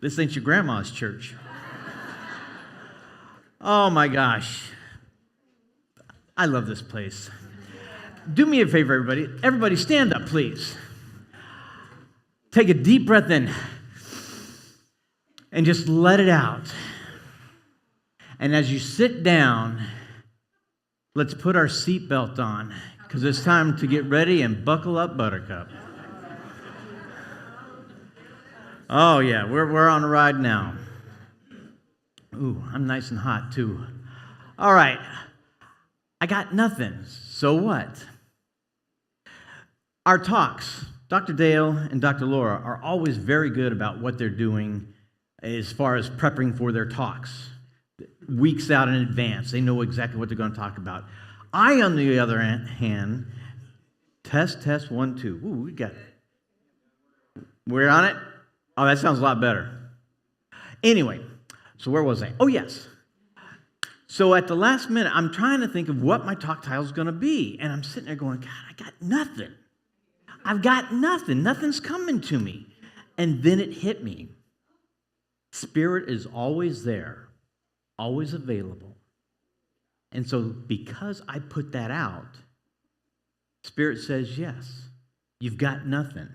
This ain't your grandma's church. Oh my gosh. I love this place. Do me a favor, everybody. Everybody stand up, please. Take a deep breath in and just let it out. And as you sit down, let's put our seatbelt on because it's time to get ready and buckle up, Buttercup. Oh, yeah, we're on a ride now. Ooh, I'm nice and hot, too. All right. I got nothing. So what? Our talks, Dr. Dale and Dr. Laura, are always very good about what they're doing as far as prepping for their talks. Weeks out in advance, they know exactly what they're going to talk about. I, on the other hand, test, 1, 2. Ooh, we got it. We're on it? Oh, that sounds a lot better. Anyway, so where was I? Oh, yes. So at the last minute, I'm trying to think of what my talk title is going to be. And I'm sitting there going, God, I got nothing. I've got nothing. Nothing's coming to me. And then it hit me. Spirit is always there, always available. And so because I put that out, Spirit says, yes, you've got nothing.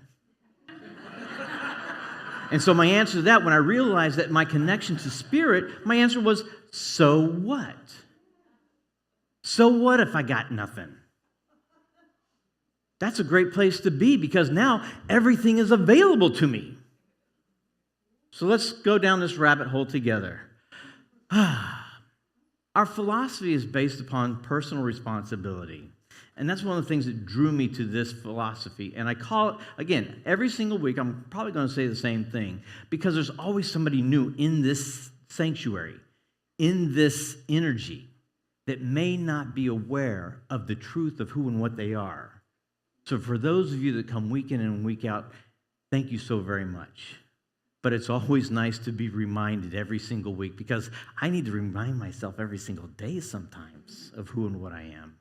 And so my answer to that, when I realized that my connection to Spirit, my answer was, so what? So what if I got nothing? That's a great place to be because now everything is available to me. So let's go down this rabbit hole together. Our philosophy is based upon personal responsibility. And that's one of the things that drew me to this philosophy. And I call it, again, every single week, I'm probably going to say the same thing because there's always somebody new in this sanctuary, in this energy that may not be aware of the truth of who and what they are. So for those of you that come week in and week out, thank you so very much. But it's always nice to be reminded every single week because I need to remind myself every single day sometimes of who and what I am.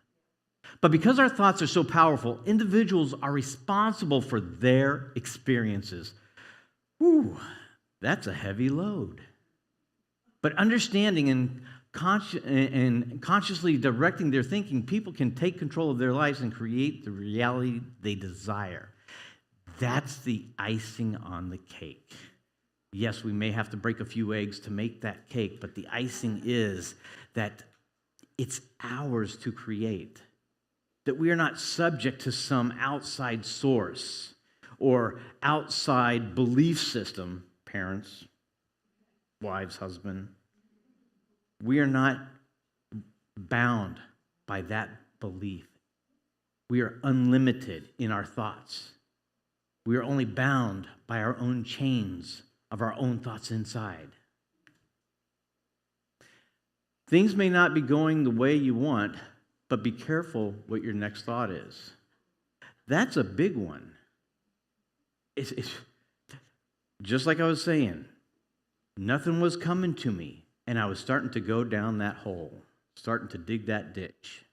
But because our thoughts are so powerful, individuals are responsible for their experiences. Whew, that's a heavy load. But understanding and consciously directing their thinking, people can take control of their lives and create the reality they desire. That's the icing on the cake. Yes, we may have to break a few eggs to make that cake, but the icing is that it's ours to create. That we are not subject to some outside source or outside belief system, parents, wives, husband. We are not bound by that belief. We are unlimited in our thoughts. We are only bound by our own chains of our own thoughts inside. Things may not be going the way you want, but be careful what your next thought is. That's a big one. It's just like I was saying, nothing was coming to me, and I was starting to go down that hole, starting to dig that ditch,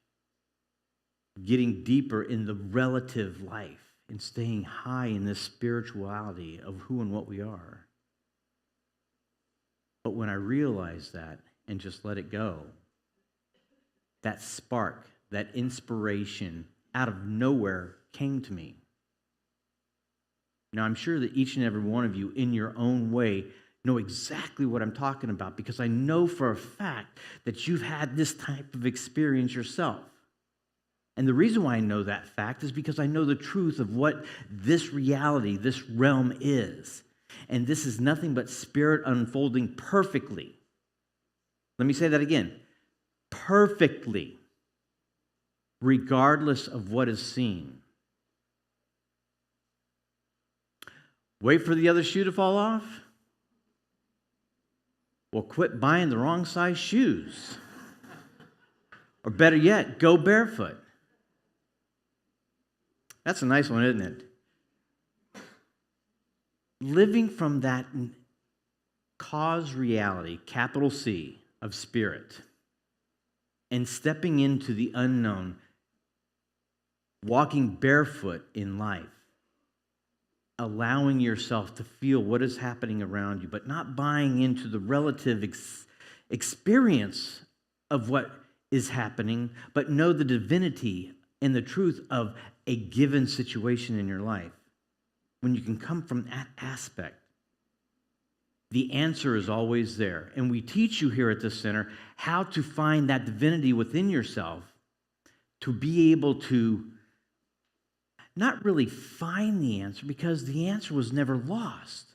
getting deeper in the relative life and staying high in this spirituality of who and what we are. But when I realized that and just let it go, that spark, that inspiration out of nowhere came to me. Now, I'm sure that each and every one of you in your own way know exactly what I'm talking about because I know for a fact that you've had this type of experience yourself. And the reason why I know that fact is because I know the truth of what this reality, this realm is. And this is nothing but spirit unfolding perfectly. Let me say that again. Perfectly. Regardless of what is seen. Wait for the other shoe to fall off? Well, quit buying the wrong size shoes. Or better yet, go barefoot. That's a nice one, isn't it? Living from that cause reality, capital C, of spirit, and stepping into the unknown, walking barefoot in life, allowing yourself to feel what is happening around you, but not buying into the relative experience of what is happening, but know the divinity and the truth of a given situation in your life. When you can come from that aspect, the answer is always there. And we teach you here at the center how to find that divinity within yourself to be able to not really find the answer, because the answer was never lost.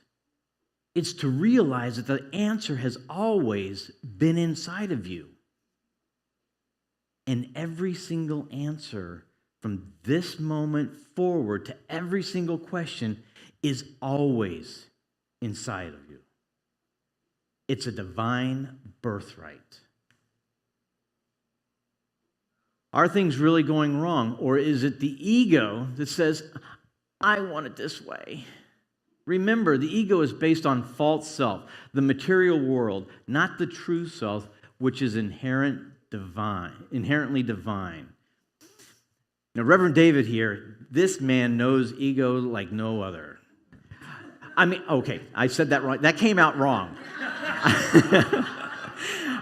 It's to realize that the answer has always been inside of you. And every single answer from this moment forward to every single question is always inside of you. It's a divine birthright. Are things really going wrong? Or is it the ego that says, I want it this way? Remember, the ego is based on false self, the material world, not the true self, which is inherently divine. Now, Reverend David here, this man knows ego like no other. I mean, okay, I said that wrong. That came out wrong.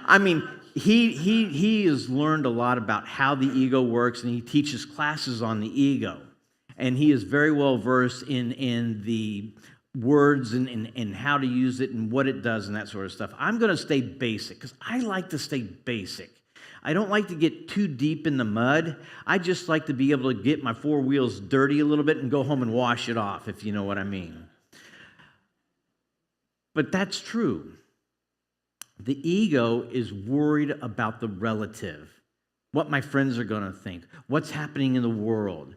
I mean, he has learned a lot about how the ego works, and he teaches classes on the ego. And he is very well versed in the words and how to use it and what it does and that sort of stuff. I'm going to stay basic because I like to stay basic. I don't like to get too deep in the mud. I just like to be able to get my four wheels dirty a little bit and go home and wash it off, if you know what I mean. But that's true. The ego is worried about the relative, what my friends are going to think, what's happening in the world.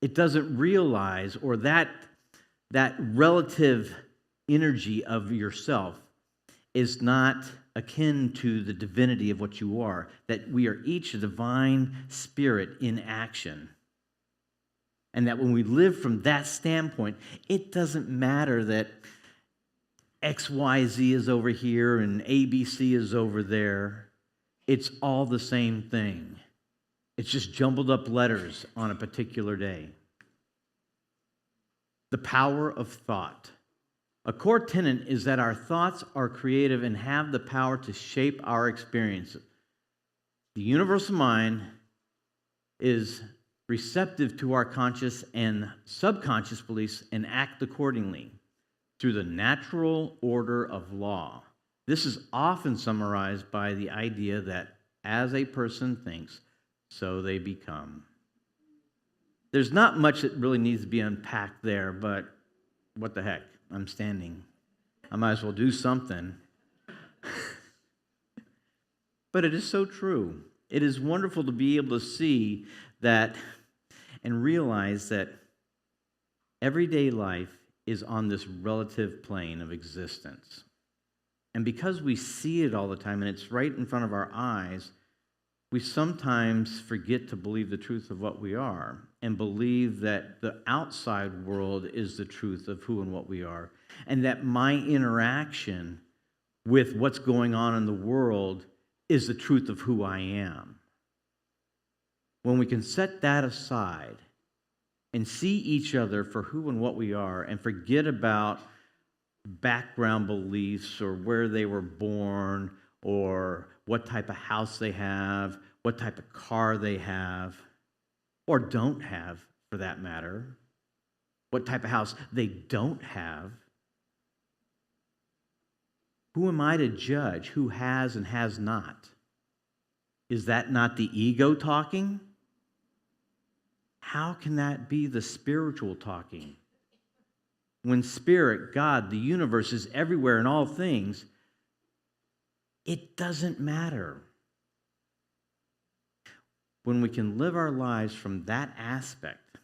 It doesn't realize, or that relative energy of yourself is not akin to the divinity of what you are, that we are each a divine spirit in action. And that when we live from that standpoint, it doesn't matter that XYZ is over here and ABC is over there. It's all the same thing. It's just jumbled up letters on a particular day. The power of thought. A core tenet is that our thoughts are creative and have the power to shape our experiences. The universal mind is receptive to our conscious and subconscious beliefs and act accordingly through the natural order of law. This is often summarized by the idea that as a person thinks, so they become. There's not much that really needs to be unpacked there, but what the heck? I'm standing. I might as well do something. But it is so true. It is wonderful to be able to see that and realize that everyday life is on this relative plane of existence. And because we see it all the time and it's right in front of our eyes, we sometimes forget to believe the truth of what we are and believe that the outside world is the truth of who and what we are, and that my interaction with what's going on in the world is the truth of who I am. When we can set that aside and see each other for who and what we are and forget about background beliefs or where they were born or what type of house they have, what type of car they have, or don't have for that matter, what type of house they don't have. Who am I to judge who has and has not? Is that not the ego talking? How can that be the spiritual talking? When Spirit, God, the universe is everywhere in all things, it doesn't matter. When we can live our lives from that aspect,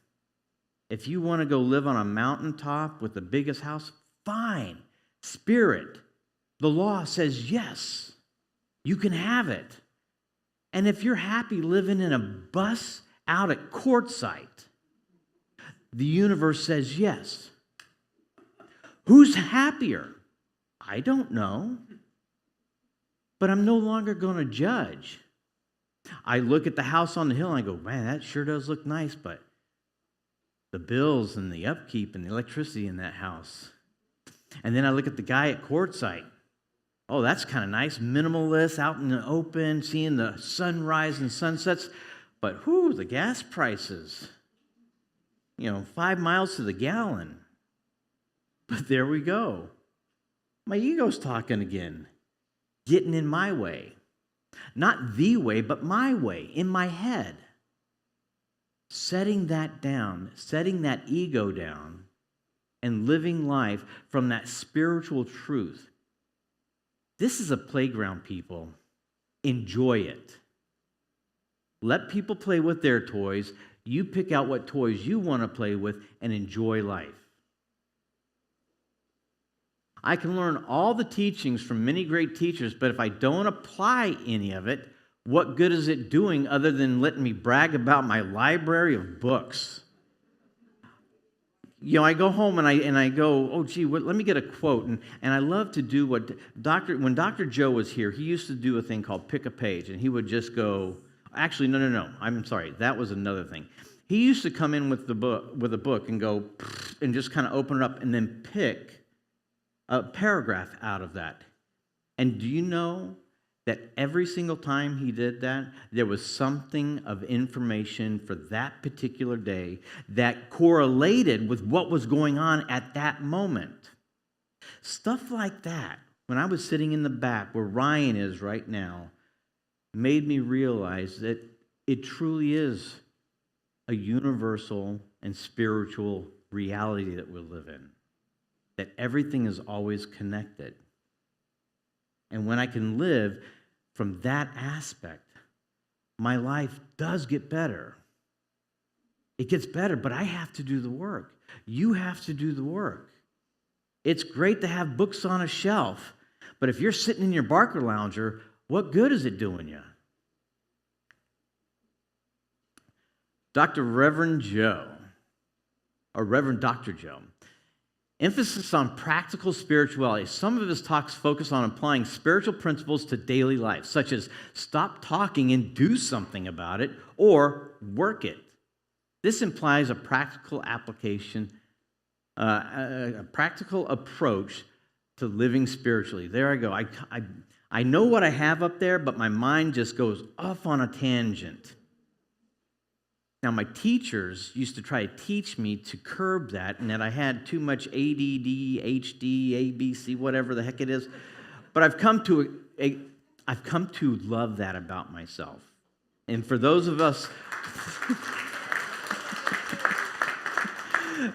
if you want to go live on a mountaintop with the biggest house, fine. Spirit, the law says yes, you can have it. And if you're happy living in a bus out at Quartzsite, the universe says yes. Who's happier? I don't know. But I'm no longer going to judge. I look at the house on the hill and I go, man, that sure does look nice, but the bills and the upkeep and the electricity in that house. And then I look at the guy at Quartzsite. Oh, that's kind of nice. Minimalist, out in the open, seeing the sunrise and sunsets. But the gas prices. 5 miles to the gallon. But there we go. My ego's talking again. Getting in my way. Not the way, but my way, in my head. Setting that down, setting that ego down, and living life from that spiritual truth. This is a playground, people. Enjoy it. Let people play with their toys. You pick out what toys you want to play with and enjoy life. I can learn all the teachings from many great teachers, but if I don't apply any of it, what good is it doing other than letting me brag about my library of books? I go home and I go, oh, gee, let me get a quote. And I love to do when Dr. Joe was here, he used to do a thing called pick a page. And he would just go, actually, no, I'm sorry. That was another thing. He used to come in with a book and go, and just kind of open it up and then pick a paragraph out of that. And do you know that every single time he did that, there was something of information for that particular day that correlated with what was going on at that moment? Stuff like that, when I was sitting in the back where Ryan is right now, made me realize that it truly is a universal and spiritual reality that we live in, that everything is always connected. And when I can live from that aspect, my life does get better. It gets better, but I have to do the work. You have to do the work. It's great to have books on a shelf, but if you're sitting in your Barker Lounger, what good is it doing you? Reverend Dr. Joe, emphasis on practical spirituality. Some of his talks focus on applying spiritual principles to daily life, such as stop talking and do something about it, or work it. This implies a practical application, a practical approach to living spiritually. There I go. I know what I have up there, but my mind just goes off on a tangent. Now, my teachers used to try to teach me to curb that, and that I had too much ADD, HD, ABC, whatever the heck it is. But I've come to love that about myself. And for those of us,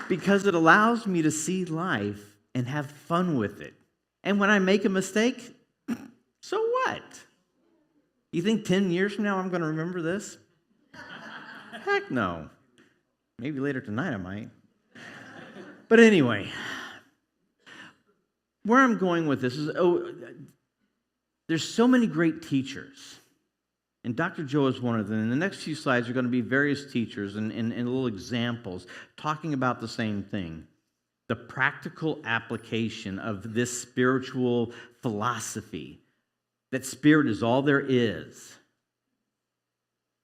because it allows me to see life and have fun with it. And when I make a mistake, so what? You think 10 years from now I'm going to remember this? Heck no. Maybe later tonight I might. But anyway, where I'm going with this is, there's so many great teachers. And Dr. Joe is one of them. In the next few slides are going to be various teachers and little examples talking about the same thing. The practical application of this spiritual philosophy, that spirit is all there is,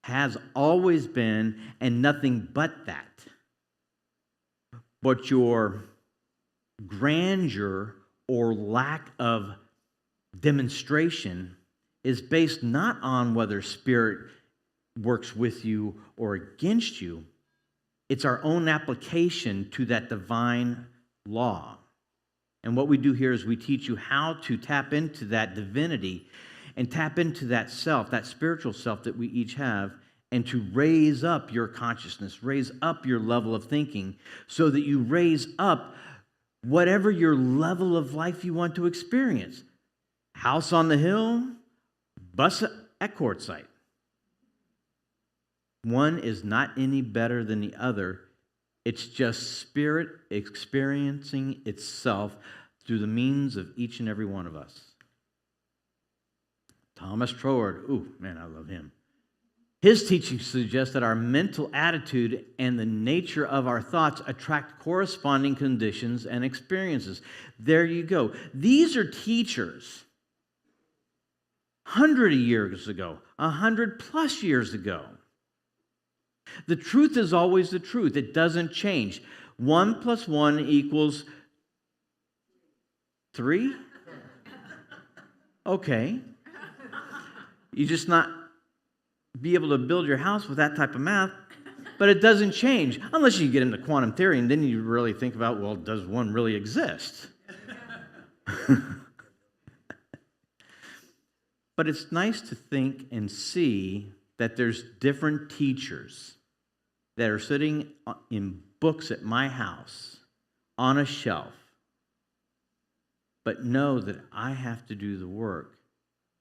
has always been, and nothing but that. But your grandeur or lack of demonstration is based not on whether spirit works with you or against you. It's our own application to that divine law. And what we do here is we teach you how to tap into that divinity and tap into that self, that spiritual self that we each have, and to raise up your consciousness, raise up your level of thinking, so that you raise up whatever your level of life you want to experience. House on the hill, bus at Quartzsite. One is not any better than the other. It's just spirit experiencing itself through the means of each and every one of us. Thomas Troward, ooh, man, I love him. His teaching suggests that our mental attitude and the nature of our thoughts attract corresponding conditions and experiences. There you go. These are teachers 100 years ago, 100+ years ago, The truth is always the truth. It doesn't change. 1 + 1 = 3? Okay. You just not be able to build your house with that type of math, but it doesn't change unless you get into quantum theory, and then you really think about, well, does one really exist? But it's nice to think and see that there's different teachers that are sitting in books at my house on a shelf, but know that I have to do the work.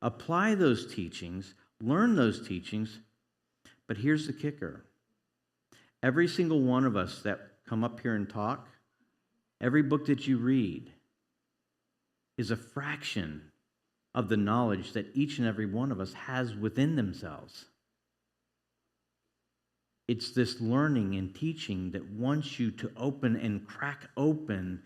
Apply those teachings, learn those teachings, but here's the kicker. Every single one of us that come up here and talk, every book that you read is a fraction of the knowledge that each and every one of us has within themselves. It's this learning and teaching that wants you to open and crack open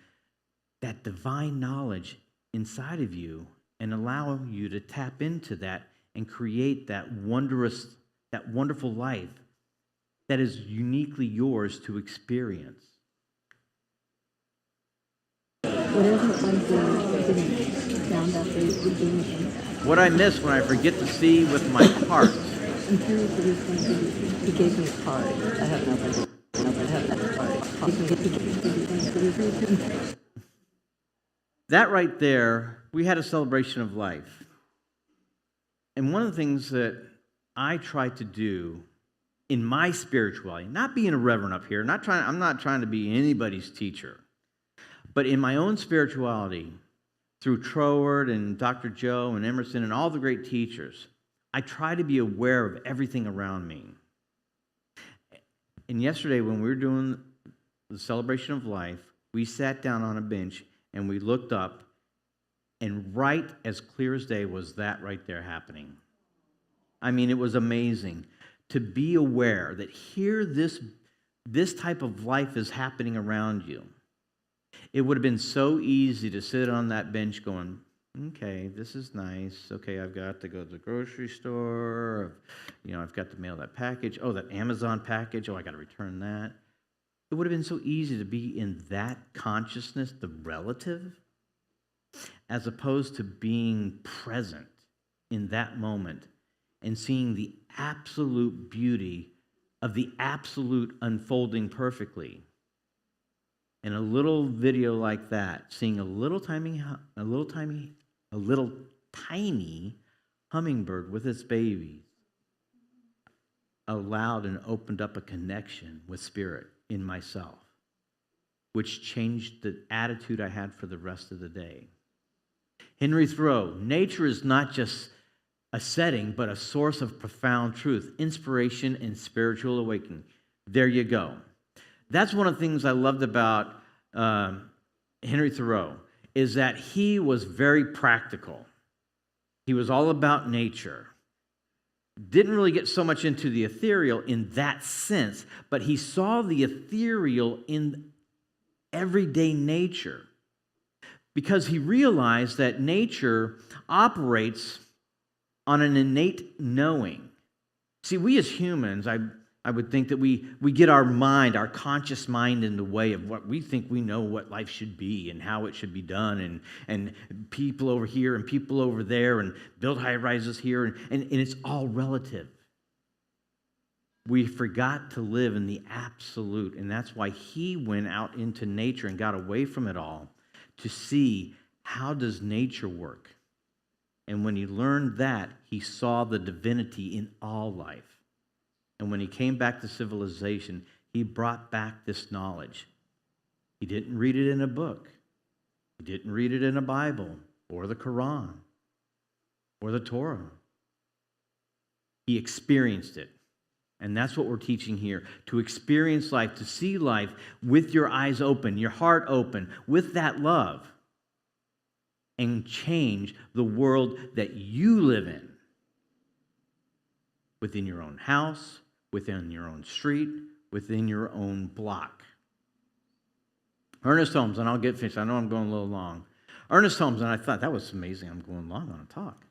that divine knowledge inside of you and allow you to tap into that and create that wonderful life that is uniquely yours to experience. What I miss when I forget to see with my heart. I'm curious what he's going to do. He gave me a card. I have no card. That right there, we had a celebration of life. And one of the things that I try to do in my spirituality, not being a reverend up here, I'm not trying to be anybody's teacher, but in my own spirituality, through Troward and Dr. Joe and Emerson and all the great teachers, I try to be aware of everything around me. And yesterday when we were doing the celebration of life, we sat down on a bench and we looked up, and right as clear as day was that right there happening. I mean, it was amazing to be aware that here this type of life is happening around you. It would have been so easy to sit on that bench going, okay, this is nice. Okay, I've got to go to the grocery store. I've got to mail that package. Oh, that Amazon package. Oh, I got to return that. It would have been so easy to be in that consciousness, the relative, as opposed to being present in that moment and seeing the absolute beauty of the absolute unfolding perfectly. In a little video like that, seeing a little tiny hummingbird with its babies allowed and opened up a connection with spirit in myself, which changed the attitude I had for the rest of the day. Henry Thoreau, nature is not just a setting, but a source of profound truth, inspiration, and spiritual awakening. There you go. That's one of the things I loved about Henry Thoreau, is that he was very practical. He was all about nature. Didn't really get so much into the ethereal in that sense, but he saw the ethereal in everyday nature because he realized that nature operates on an innate knowing. See, we as humans, I would think that we get our mind, our conscious mind, in the way of what we think we know what life should be and how it should be done, and people over here and people over there, and build high rises here, and it's all relative. We forgot to live in the absolute, and that's why he went out into nature and got away from it all to see how does nature work. And when he learned that, he saw the divinity in all life. And when he came back to civilization, he brought back this knowledge. He didn't read it in a book. He didn't read it in a Bible or the Quran or the Torah. He experienced it. And that's what we're teaching here, to experience life, to see life with your eyes open, your heart open, with that love, and change the world that you live in, within your own house, within your own street, within your own block. Ernest Holmes, and I'll get finished. I know I'm going a little long. Ernest Holmes, and I thought that was amazing. I'm going long on a talk.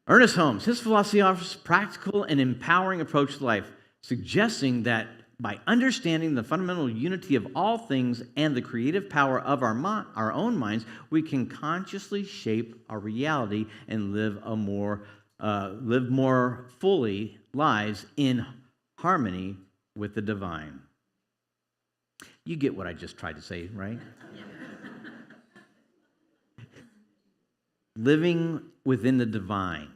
Ernest Holmes, his philosophy offers a practical and empowering approach to life. suggesting that by understanding the fundamental unity of all things and the creative power of our own minds, we can consciously shape our reality and live more fully lives in harmony with the divine. You get what I just tried to say, right? Living within the divine.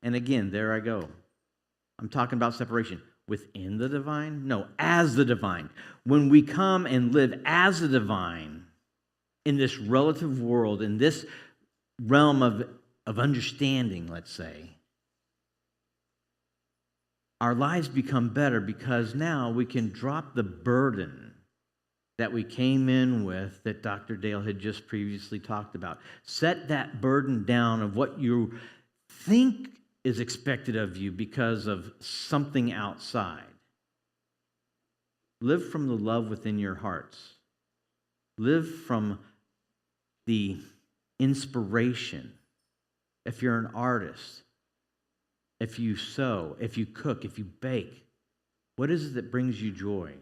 And again, there I go. I'm talking about separation. Within the divine? No, as the divine. When we come and live as the divine in this relative world, in this realm of understanding, let's say, our lives become better because now we can drop the burden that we came in with that Dr. Dale had just previously talked about. Set that burden down of what you think is expected of you because of something outside. Live from the love within your hearts. Live from the inspiration. If you're an artist, if you sew, if you cook, if you bake, what is it that brings you joy?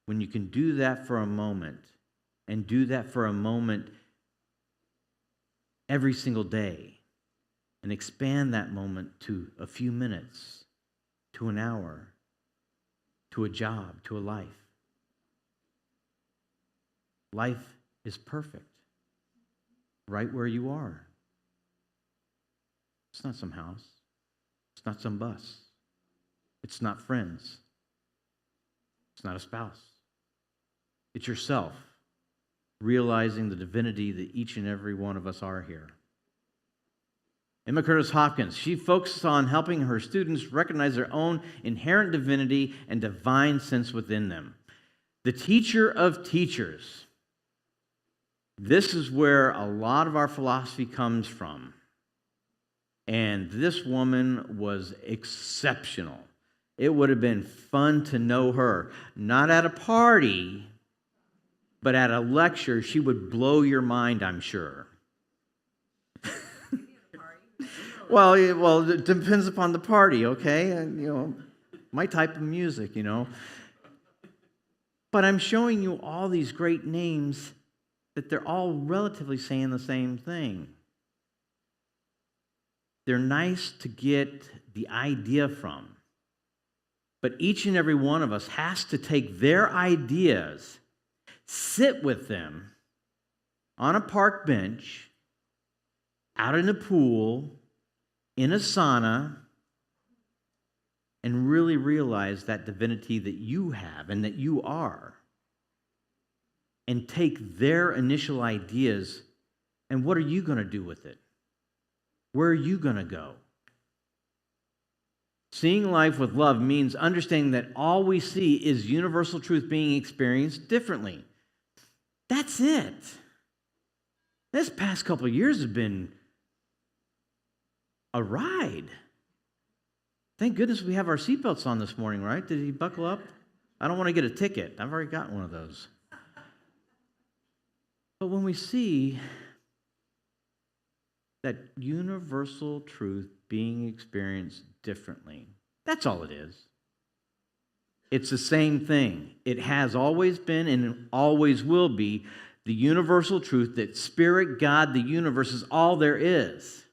When you can do that for a moment, and do that for a moment every single day, and expand that moment to a few minutes, to an hour, to a job, to a life. Life is perfect, right where you are. It's not some house. It's not some bus. It's not friends. It's not a spouse. It's yourself, realizing the divinity that each and every one of us are here. Emma Curtis Hopkins, she focuses on helping her students recognize their own inherent divinity and divine sense within them. The teacher of teachers. This is where a lot of our philosophy comes from. And this woman was exceptional. It would have been fun to know her. Not at a party, but at a lecture. She would blow your mind, I'm sure. Well, it depends upon the party, okay? And, my type of music, But I'm showing you all these great names that they're all relatively saying the same thing. They're nice to get the idea from. But each and every one of us has to take their ideas, sit with them on a park bench, out in a pool, in a sauna, and really realize that divinity that you have and that you are. And take their initial ideas, and what are you going to do with it? Where are you going to go? Seeing life with love means understanding that all we see is universal truth being experienced differently. That's it. This past couple of years has been a ride. Thank goodness we have our seatbelts on this morning, right? Did he buckle up? I don't want to get a ticket. I've already got one of those. But when we see that universal truth being experienced differently, that's all it is. It's the same thing. It has always been and always will be the universal truth that Spirit, God, the universe is all there is.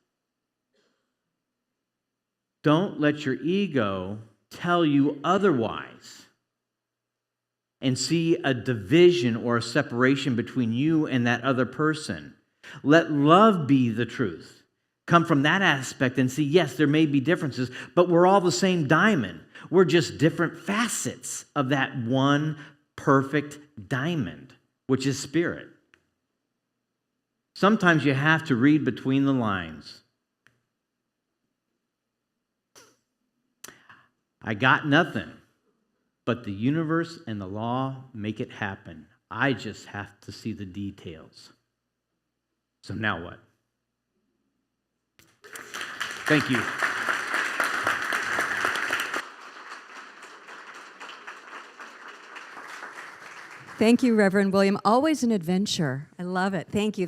Don't let your ego tell you otherwise and see a division or a separation between you and that other person. Let love be the truth. Come from that aspect and see, yes, there may be differences, but we're all the same diamond. We're just different facets of that one perfect diamond, which is Spirit. Sometimes you have to read between the lines. I got nothing, but the universe and the law make it happen. I just have to see the details. So now what? Thank you. Thank you, Reverend William. Always an adventure. I love it. Thank you.